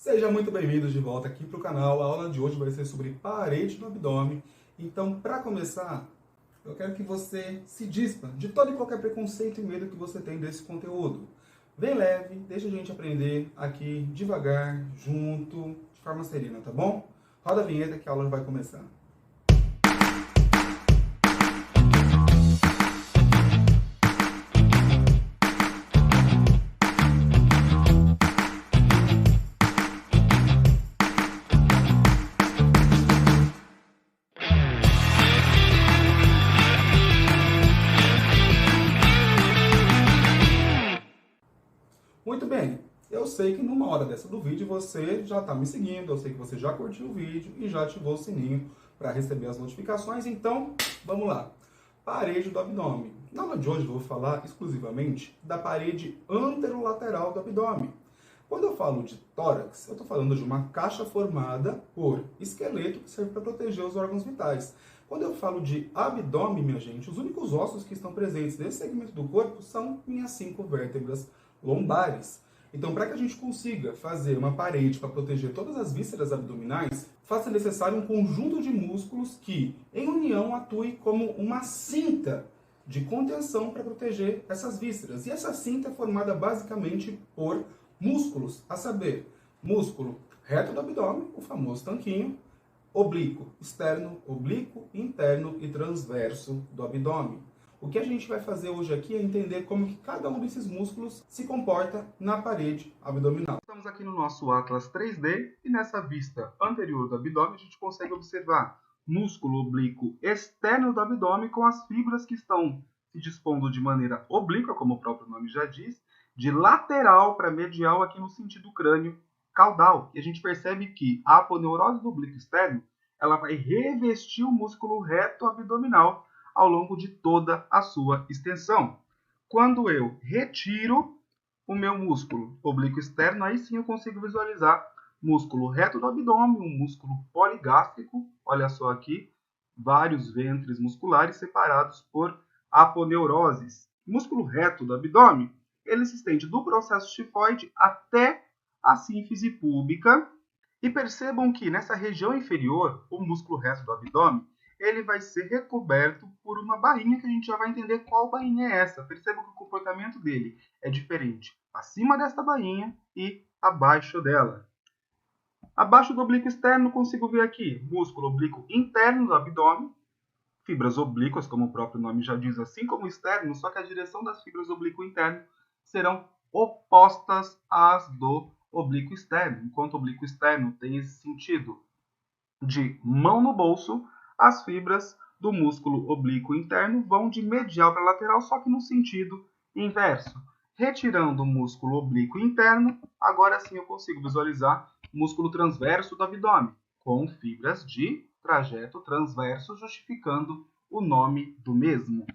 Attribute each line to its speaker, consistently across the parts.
Speaker 1: Sejam muito bem-vindos de volta aqui para o canal. A aula de hoje vai ser sobre parede do abdômen. Então, para começar, eu quero que você se dispa de todo e qualquer preconceito e medo que você tem desse conteúdo. Vem leve, deixa a gente aprender aqui devagar, junto, de forma serena, tá bom? Roda a vinheta que a aula vai começar. Muito bem, eu sei que numa hora dessa do vídeo você já está me seguindo, eu sei que você já curtiu o vídeo e já ativou o sininho para receber as notificações, então vamos lá. Parede do abdômen. Na aula de hoje eu vou falar exclusivamente da parede anterolateral do abdômen. Quando eu falo de tórax, eu estou falando de uma caixa formada por esqueleto que serve para proteger os órgãos vitais. Quando eu falo de abdômen, minha gente, os únicos ossos que estão presentes nesse segmento do corpo são minhas 5 vértebras lombares. Então, para que a gente consiga fazer uma parede para proteger todas as vísceras abdominais, faça necessário um conjunto de músculos que, em união, atue como uma cinta de contenção para proteger essas vísceras. E essa cinta é formada basicamente por músculos, a saber, músculo reto do abdômen, o famoso tanquinho, oblíquo externo, oblíquo interno e transverso do abdômen. O que a gente vai fazer hoje aqui é entender como que cada um desses músculos se comporta na parede abdominal. Estamos aqui no nosso Atlas 3D e nessa vista anterior do abdômen a gente consegue observar músculo oblíquo externo do abdômen com as fibras que estão se dispondo de maneira oblíqua, como o próprio nome já diz, de lateral para medial aqui no sentido crânio caudal. E a gente percebe que a aponeurose do oblíquo externo ela vai revestir o músculo reto abdominal ao longo de toda a sua extensão. Quando eu retiro o meu músculo oblíquo externo, aí sim eu consigo visualizar músculo reto do abdômen, um músculo poligástrico, olha só aqui, vários ventres musculares separados por aponeuroses. Músculo reto do abdômen, ele se estende do processo tifoide até a sínfise púbica. E percebam que nessa região inferior, o músculo reto do abdômen, ele vai ser recoberto por uma bainha que a gente já vai entender qual bainha é essa. Percebam que o comportamento dele é diferente acima desta bainha e abaixo dela. Abaixo do oblíquo externo, consigo ver aqui músculo oblíquo interno do abdômen, fibras oblíquas, como o próprio nome já diz, assim como o externo, só que a direção das fibras do oblíquo interno serão opostas às do oblíquo externo. Enquanto o oblíquo externo tem esse sentido de mão no bolso, as fibras do músculo oblíquo interno vão de medial para lateral, só que no sentido inverso. Retirando o músculo oblíquo interno, agora sim eu consigo visualizar o músculo transverso do abdômen, com fibras de trajeto transverso, justificando o nome do mesmo.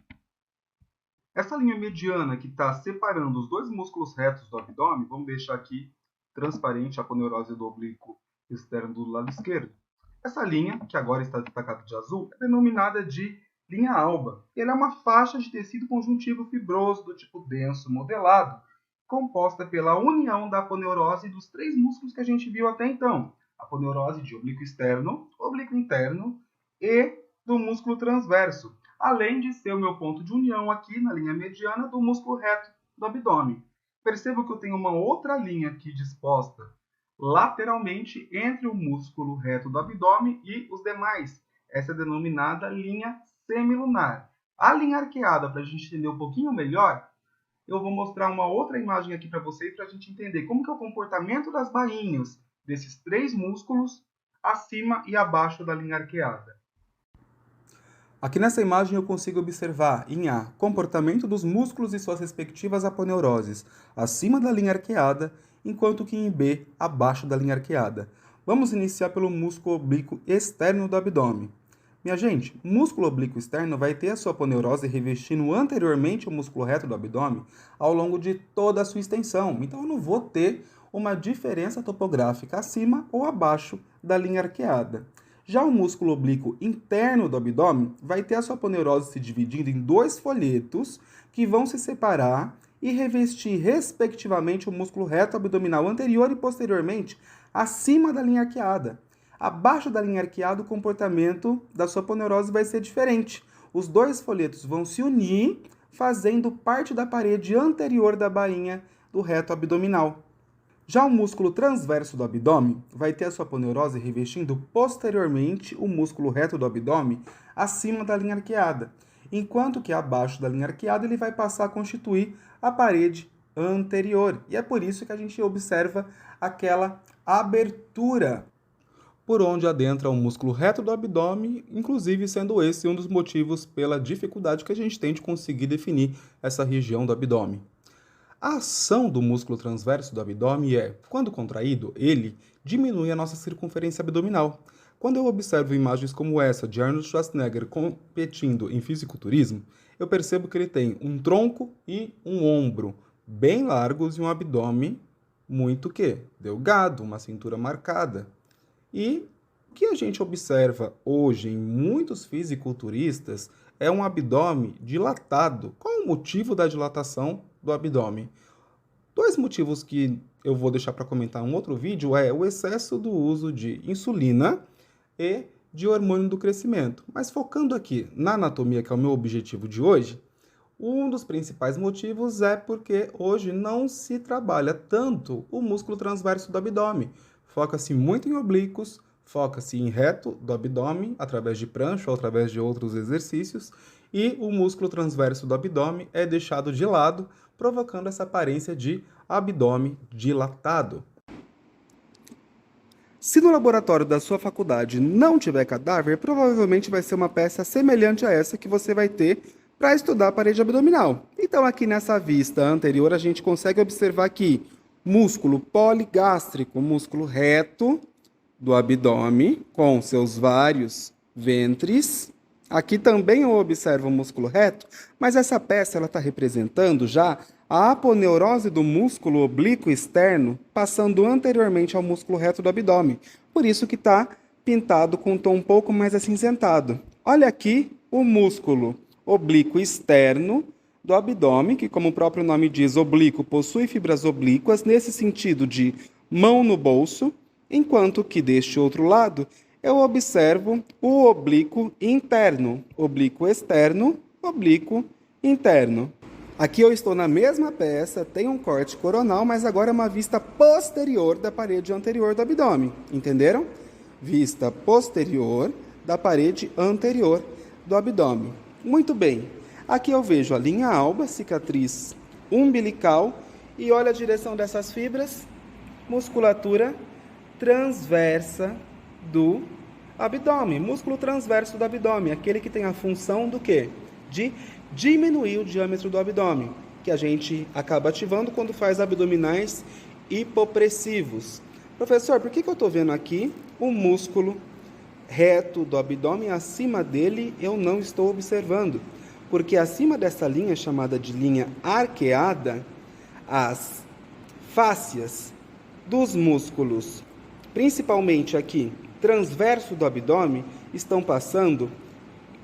Speaker 1: Essa linha mediana que está separando os dois músculos retos do abdômen, vamos deixar aqui transparente a aponeurose do oblíquo externo do lado esquerdo. Essa linha, que agora está destacada de azul, é denominada de linha alba. Ela é uma faixa de tecido conjuntivo fibroso do tipo denso modelado, composta pela união da aponeurose dos três músculos que a gente viu até então. Aponeurose de oblíquo externo, oblíquo interno e do músculo transverso, além de ser o meu ponto de união aqui na linha mediana do músculo reto do abdômen. Perceba que eu tenho uma outra linha aqui disposta lateralmente entre o músculo reto do abdômen e os demais. Essa é denominada linha semilunar. A linha arqueada, para a gente entender um pouquinho melhor, eu vou mostrar uma outra imagem aqui para vocês para a gente entender como que é o comportamento das bainhas desses três músculos acima e abaixo da linha arqueada. Aqui nessa imagem eu consigo observar em A, comportamento dos músculos e suas respectivas aponeuroses acima da linha arqueada, enquanto que em B, abaixo da linha arqueada. Vamos iniciar pelo músculo oblíquo externo do abdômen. Minha gente, o músculo oblíquo externo vai ter a sua aponeurose revestindo anteriormente o músculo reto do abdômen ao longo de toda a sua extensão. Então eu não vou ter uma diferença topográfica acima ou abaixo da linha arqueada. Já o músculo oblíquo interno do abdômen vai ter a sua aponeurose se dividindo em dois folhetos que vão se separar e revestir, respectivamente, o músculo reto abdominal anterior e posteriormente acima da linha arqueada. Abaixo da linha arqueada, o comportamento da sua aponeurose vai ser diferente. Os dois folhetos vão se unir, fazendo parte da parede anterior da bainha do reto abdominal. Já o músculo transverso do abdômen vai ter a sua aponeurose revestindo posteriormente o músculo reto do abdômen acima da linha arqueada, enquanto que abaixo da linha arqueada ele vai passar a constituir a parede anterior. E é por isso que a gente observa aquela abertura por onde adentra o músculo reto do abdômen, inclusive sendo esse um dos motivos pela dificuldade que a gente tem de conseguir definir essa região do abdômen. A ação do músculo transverso do abdômen é, quando contraído, ele diminui a nossa circunferência abdominal. Quando eu observo imagens como essa de Arnold Schwarzenegger competindo em fisiculturismo, eu percebo que ele tem um tronco e um ombro bem largos e um abdômen muito delgado, uma cintura marcada. E o que a gente observa hoje em muitos fisiculturistas é um abdômen dilatado. Qual o motivo da dilatação do abdômen? Dois motivos que eu vou deixar para comentar em um outro vídeo é o excesso do uso de insulina e de hormônio do crescimento. Mas focando aqui na anatomia, que é o meu objetivo de hoje, um dos principais motivos é porque hoje não se trabalha tanto o músculo transverso do abdômen. Foca-se muito em oblíquos, foca-se em reto do abdômen, através de prancha ou através de outros exercícios, e o músculo transverso do abdômen é deixado de lado, provocando essa aparência de abdômen dilatado. Se no laboratório da sua faculdade não tiver cadáver, provavelmente vai ser uma peça semelhante a essa que você vai ter para estudar a parede abdominal. Então aqui nessa vista anterior a gente consegue observar aqui músculo poligástrico, músculo reto do abdômen, com seus vários ventres. Aqui também eu observo o músculo reto, mas essa peça está representando já a aponeurose do músculo oblíquo externo, passando anteriormente ao músculo reto do abdômen. Por isso que está pintado com um tom um pouco mais acinzentado. Olha aqui o músculo oblíquo externo do abdômen, que, como o próprio nome diz, oblíquo possui fibras oblíquas, nesse sentido de mão no bolso, enquanto que deste outro lado eu observo o oblíquo interno, oblíquo externo, oblíquo interno. Aqui eu estou na mesma peça, tem um corte coronal, mas agora é uma vista posterior da parede anterior do abdômen, entenderam? Vista posterior da parede anterior do abdômen. Muito bem. Aqui eu vejo a linha alba, cicatriz umbilical, e olha a direção dessas fibras, musculatura transversa do abdômen, músculo transverso do abdômen, aquele que tem a função do quê? De diminuir o diâmetro do abdômen, que a gente acaba ativando quando faz abdominais hipopressivos. Professor, por que eu estou vendo aqui o músculo reto do abdômen, acima dele eu não estou observando? Porque acima dessa linha, chamada de linha arqueada, as fáscias dos músculos, principalmente aqui, transverso do abdômen, estão passando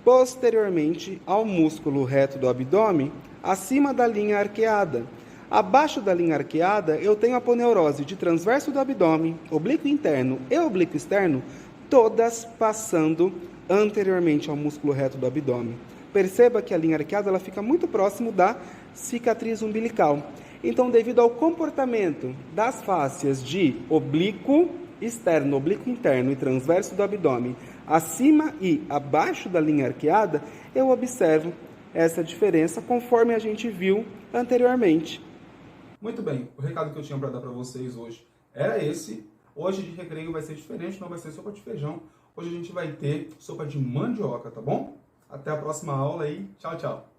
Speaker 1: posteriormente ao músculo reto do abdômen, acima da linha arqueada. Abaixo da linha arqueada, eu tenho a aponeurose de transverso do abdômen, oblíquo interno e oblíquo externo, todas passando anteriormente ao músculo reto do abdômen. Perceba que a linha arqueada ela fica muito próximo da cicatriz umbilical. Então, devido ao comportamento das fáscias de oblíquo externo, oblíquo interno e transverso do abdômen, acima e abaixo da linha arqueada, eu observo essa diferença conforme a gente viu anteriormente. Muito bem, o recado que eu tinha para dar para vocês hoje era esse. Hoje de recreio vai ser diferente, não vai ser sopa de feijão. Hoje a gente vai ter sopa de mandioca, tá bom? Até a próxima aula e tchau, tchau.